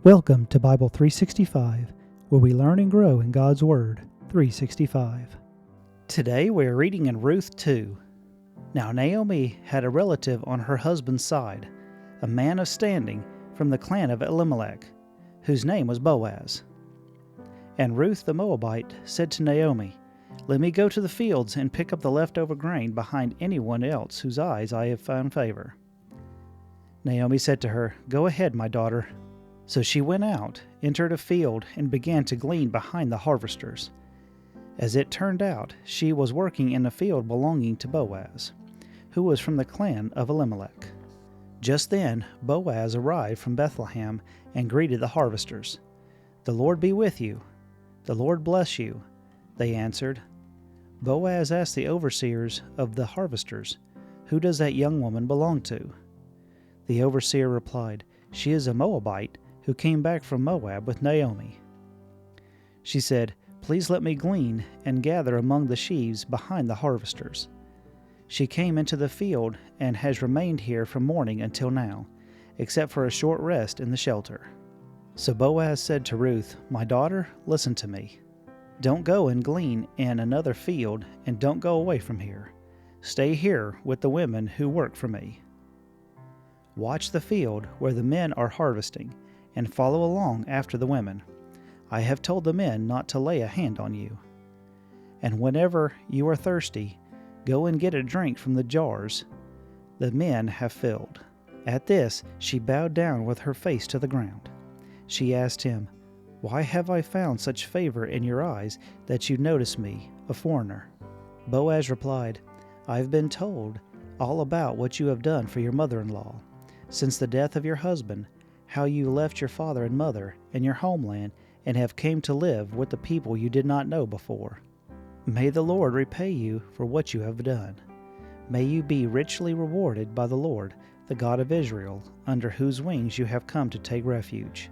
Welcome to Bible 365, where we learn and grow in God's Word 365. Today we are reading in Ruth 2. Now Naomi had a relative on her husband's side, a man of standing from the clan of Elimelech, whose name was Boaz. And Ruth the Moabite said to Naomi, "Let me go to the fields and pick up the leftover grain behind anyone else whose eyes I have found favor." Naomi said to her, "Go ahead, my daughter." So she went out, entered a field, and began to glean behind the harvesters. As it turned out, she was working in a field belonging to Boaz, who was from the clan of Elimelech. Just then Boaz arrived from Bethlehem and greeted the harvesters. "The Lord be with you." "The Lord bless you," they answered. Boaz asked the overseers of the harvesters, "Who does that young woman belong to?" The overseer replied, "She is a Moabite who came back from Moab with Naomi." She said, "Please let me glean and gather among the sheaves behind the harvesters." She came into the field and has remained here from morning until now, except for a short rest in the shelter. So Boaz said to Ruth, "My daughter, listen to me. Don't go and glean in another field, and don't go away from here. Stay here with the women who work for me. Watch the field where the men are harvesting, and follow along after the women. I have told the men not to lay a hand on you. And whenever you are thirsty, go and get a drink from the jars the men have filled." At this she bowed down with her face to the ground. She asked him, "Why have I found such favor in your eyes that you notice me, a foreigner?" Boaz replied, "I have been told all about what you have done for your mother-in-law, since the death of your husband, how you left your father and mother and your homeland and have came to live with the people you did not know before. May the Lord repay you for what you have done. May you be richly rewarded by the Lord, the God of Israel, under whose wings you have come to take refuge."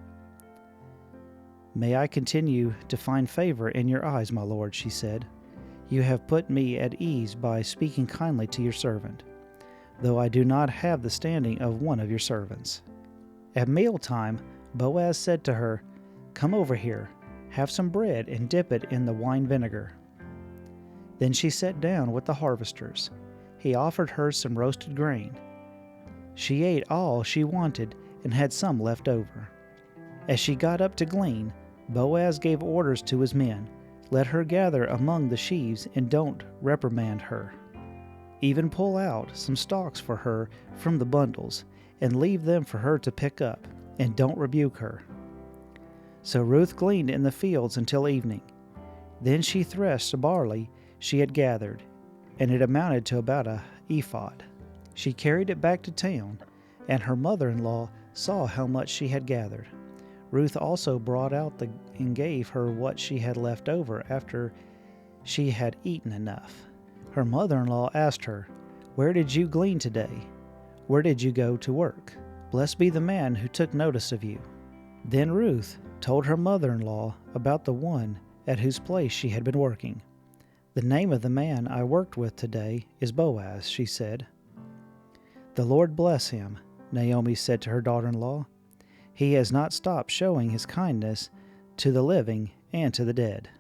"May I continue to find favor in your eyes, my lord," she said. "You have put me at ease by speaking kindly to your servant, though I do not have the standing of one of your servants." At mealtime, Boaz said to her, "Come over here, have some bread and dip it in the wine vinegar." Then she sat down with the harvesters. He offered her some roasted grain. She ate all she wanted and had some left over. As she got up to glean, Boaz gave orders to his men, "Let her gather among the sheaves and don't reprimand her. Even pull out some stalks for her from the bundles, and leave them for her to pick up, and don't rebuke her." So Ruth gleaned in the fields until evening. Then she threshed the barley she had gathered, and it amounted to about an ephod. She carried it back to town, and her mother-in-law saw how much she had gathered. Ruth also brought out and gave her what she had left over after she had eaten enough. Her mother-in-law asked her, "Where did you glean today? Where did you go to work? Blessed be the man who took notice of you." Then Ruth told her mother-in-law about the one at whose place she had been working. "The name of the man I worked with today is Boaz," she said. "The Lord bless him," Naomi said to her daughter-in-law. "He has not stopped showing his kindness to the living and to the dead."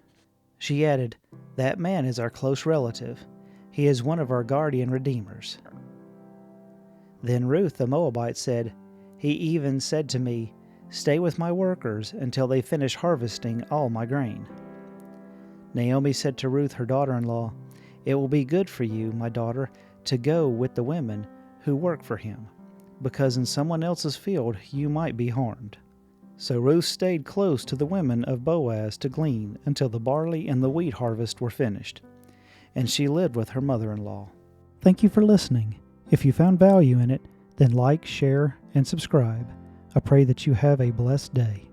She added, "That man is our close relative. He is one of our guardian redeemers." Then Ruth the Moabite said, "He even said to me, 'Stay with my workers until they finish harvesting all my grain.'" Naomi said to Ruth her daughter-in-law, "It will be good for you, my daughter, to go with the women who work for him, because in someone else's field you might be harmed." So Ruth stayed close to the women of Boaz to glean until the barley and the wheat harvest were finished, and she lived with her mother-in-law. Thank you for listening. If you found value in it, then like, share, and subscribe. I pray that you have a blessed day.